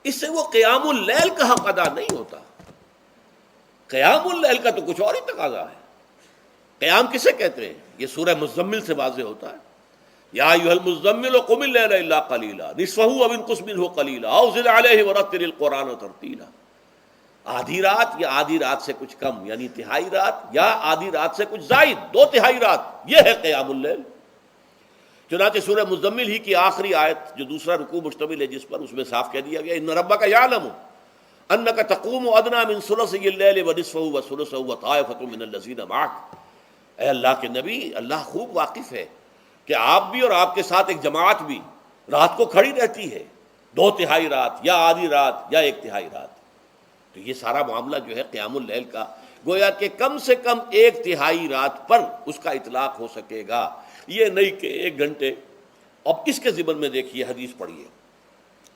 اس سے وہ قیام اللیل کا حق ادا نہیں ہوتا. قیام اللیل کا تو کچھ اور ہی تقاضا ہے. قیام کسے کہتے ہیں؟ یہ سورہ مزمل سے واضح ہوتا ہے. یا ایھا المزمل قم اللیل الا قلیلا نصفہ او انقص منہ قلیلا او زد علیہ ورتل القرآن ترتیلا. آدھی رات یا آدھی رات سے کچھ کم، یعنی تہائی رات، یا آدھی رات سے کچھ زائد، 2/3 رات، یہ ہے قیام اللیل. چنانچہ سورہ مزمل ہی کی آخری آیت جو دوسرا رکوع مشتمل ہے جس پر، اس میں صاف کہہ دیا گیا ان ربک یعلم انک تقوم ادنی من ثلثی اللیل ونصفہ وثلثہ وطائفۃ من الذین معک. اے اللہ کے نبی، اللہ خوب واقف ہے کہ آپ بھی اور آپ کے ساتھ ایک جماعت بھی رات کو کھڑی رہتی ہے، 2/3 رات یا آدھی رات یا 1/3 رات. تو یہ سارا معاملہ جو ہے قیام اللیل کا، گویا کہ کم سے کم 1/3 رات پر اس کا اطلاق ہو سکے گا، یہ نہیں کہ 1 گھنٹے. اب اس کے ضمن میں دیکھیے حدیث پڑھیے.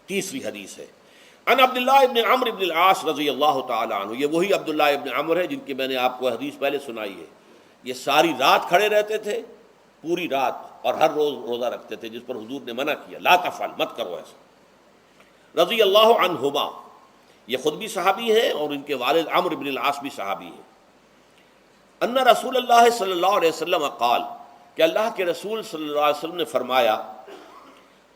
تیسری حدیث ہے ان عبداللہ ابن عمرو ابن العاص رضی اللہ تعالی عنہ. یہ وہی عبداللہ ابن عمرو ہے جن کی میں نے آپ کو حدیث پہلے سنائی ہے. یہ ساری رات کھڑے رہتے تھے، پوری رات، اور ہر روز روزہ رکھتے تھے، جس پر حضور نے منع کیا، لا تفعل، مت کرو ایسا. رضی اللہ عنہما، یہ خود بھی صحابی ہیں اور ان کے والد عمرو بن العاص بھی صحابی ہیں. ان رسول اللہ صلی اللہ علیہ وسلم قال، کہ اللہ کے رسول صلی اللہ علیہ وسلم نے فرمایا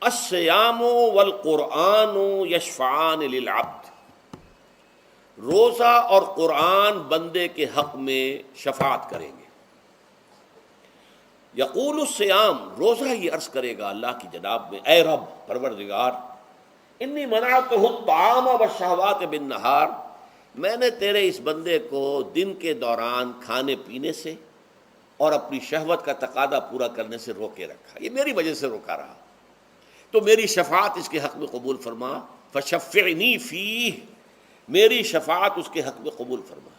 الصیام والقرآن یشفعان للعبد. روزہ اور قرآن بندے کے حق میں شفاعت کریں گے. یقول الصیام، روزہ یہ عرض کرے گا اللہ کی جناب میں، اے رب پروردگار، انی منعتہ الطعام والشہوات بالنہار، میں نے تیرے اس بندے کو دن کے دوران کھانے پینے سے اور اپنی شہوت کا تقاضا پورا کرنے سے روکے رکھا، یہ میری وجہ سے روکا رہا، تو میری شفاعت اس کے حق میں قبول فرما. فشفعنی فیہ، میری شفاعت اس کے حق میں قبول فرما.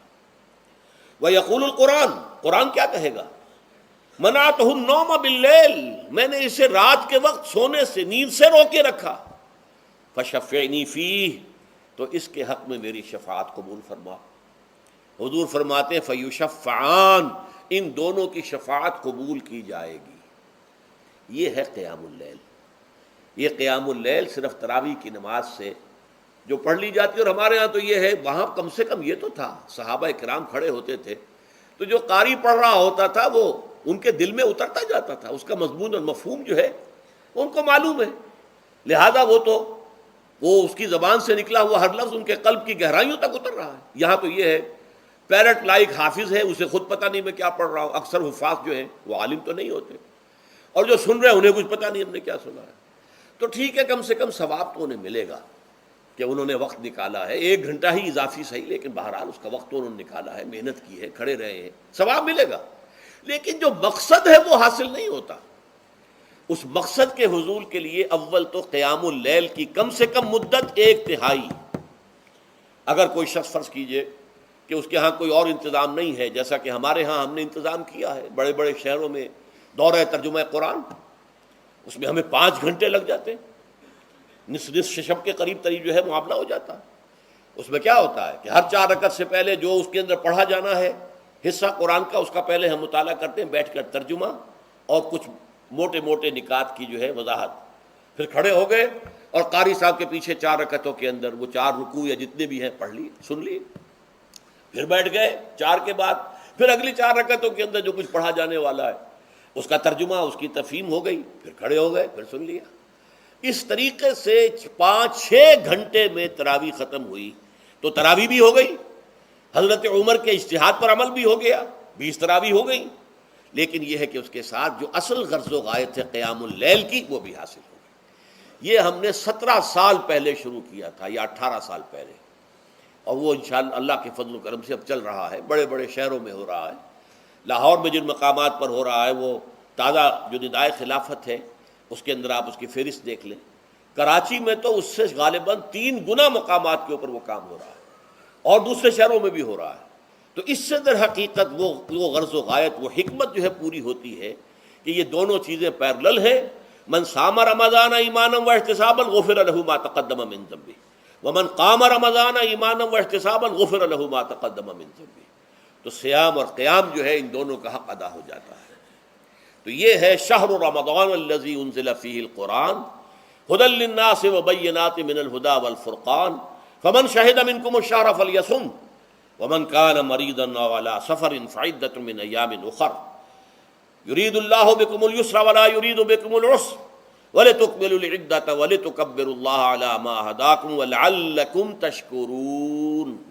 ویقول القرآن، قرآن کیا کہے گا؟ منعتہ النوم باللیل، میں نے اسے رات کے وقت سونے سے، نیند سے روکے رکھا. فشفعنی فیہ، تو اس کے حق میں میری شفاعت قبول فرما. حضور فرماتے ہیں فیشفعان، ان دونوں کی شفاعت قبول کی جائے گی. یہ ہے قیام اللیل. یہ قیام اللیل صرف تراویح کی نماز سے جو پڑھ لی جاتی ہے، اور ہمارے ہاں تو یہ ہے، وہاں کم سے کم یہ تو تھا، صحابہ کرام کھڑے ہوتے تھے تو جو قاری پڑھ رہا ہوتا تھا وہ ان کے دل میں اترتا جاتا تھا، اس کا مضمون اور مفہوم جو ہے ان کو معلوم ہے، لہذا وہ اس کی زبان سے نکلا ہوا ہر لفظ ان کے قلب کی گہرائیوں تک اتر رہا ہے. یہاں تو یہ ہے پیرٹ لائک حافظ ہے، اسے خود پتہ نہیں میں کیا پڑھ رہا ہوں. اکثر حفاظ جو ہیں وہ عالم تو نہیں ہوتے، اور جو سن رہے ہیں انہیں کچھ پتہ نہیں ہم نے کیا سنا ہے. تو ٹھیک ہے، کم سے کم ثواب تو انہیں ملے گا کہ انہوں نے وقت نکالا ہے، 1 گھنٹہ ہی اضافی صحیح، لیکن بہرحال اس کا وقت تو انہوں نے نکالا ہے، محنت کی ہے، کھڑے رہے ہیں، ثواب ملے گا. لیکن جو مقصد ہے وہ حاصل نہیں ہوتا. اس مقصد کے حصول کے لیے اول تو قیام اللیل کی کم سے کم مدت 1/3. اگر کوئی شخص فرض کیجئے کہ اس کے ہاں کوئی اور انتظام نہیں ہے، جیسا کہ ہمارے ہاں ہم نے انتظام کیا ہے بڑے بڑے شہروں میں دورہ ترجمہ قرآن، اس میں ہمیں 5 گھنٹے لگ جاتے ہیں، نصف شب کے قریب تری جو ہے معاملہ ہو جاتا ہے. اس میں کیا ہوتا ہے کہ ہر 4 رکعت سے پہلے جو اس کے اندر پڑھا جانا ہے حصہ قرآن کا، اس کا پہلے ہم مطالعہ کرتے ہیں بیٹھ کر، ترجمہ اور کچھ موٹے موٹے نکات کی جو ہے وضاحت. پھر کھڑے ہو گئے اور قاری صاحب کے پیچھے 4 رکعتوں کے اندر وہ 4 رکوع یا جتنے بھی ہیں پڑھ لی، سن لی، پھر بیٹھ گئے 4 کے بعد پھر اگلی 4 رکعتوں کے اندر جو کچھ پڑھا جانے والا ہے اس کا ترجمہ، اس کی تفہیم ہو گئی، پھر کھڑے ہو گئے، پھر سن لیا. اس طریقے سے 5-6 گھنٹے میں تراویح ختم ہوئی. تو تراویح بھی ہو گئی، حضرت عمر کے اجتہاد پر عمل بھی ہو گیا، 20 تراویح ہو گئی. لیکن یہ ہے کہ اس کے ساتھ جو اصل غرض و غایت ہے قیام اللیل کی، وہ بھی حاصل ہو گئی. یہ ہم نے 17 سال پہلے شروع کیا تھا یا 18 سال پہلے، اور وہ انشاءاللہ اللہ کے فضل و کرم سے اب چل رہا ہے. بڑے بڑے شہروں میں ہو رہا ہے. لاہور میں جن مقامات پر ہو رہا ہے وہ تازہ جو ندائے خلافت ہے اس کے اندر آپ اس کی فہرست دیکھ لیں. کراچی میں تو اس سے غالباً 3 گنا مقامات کے اوپر وہ کام ہو رہا ہے، اور دوسرے شہروں میں بھی ہو رہا ہے. تو اس سے در حقیقت وہ غرض و غایت، وہ حکمت جو ہے پوری ہوتی ہے کہ یہ دونوں چیزیں پیرلل ہیں. من صام رمضان ایمانا واحتسابا غفر له ما تقدم من ذنبه ومن قام رمضان ایمانا واحتسابا غفر له ما تقدم من ذنبه. تو صیام اور قیام جو ہے ان دونوں کا حق ادا ہو جاتا ہے. تو یہ ہے شہر رمضان الذی انزل فیہ القرآن هدى للناس وبينات من الهدى والفرقان فمن شهد منكم الشهر فليصم ومن كان مريضا أو على سفر فعدة من أيام أخر يريد الله بكم اليسر ولا يريد بكم العسر ولتكملوا العدة ولتكبروا الله على ما هداكم ولعلكم تشكرون.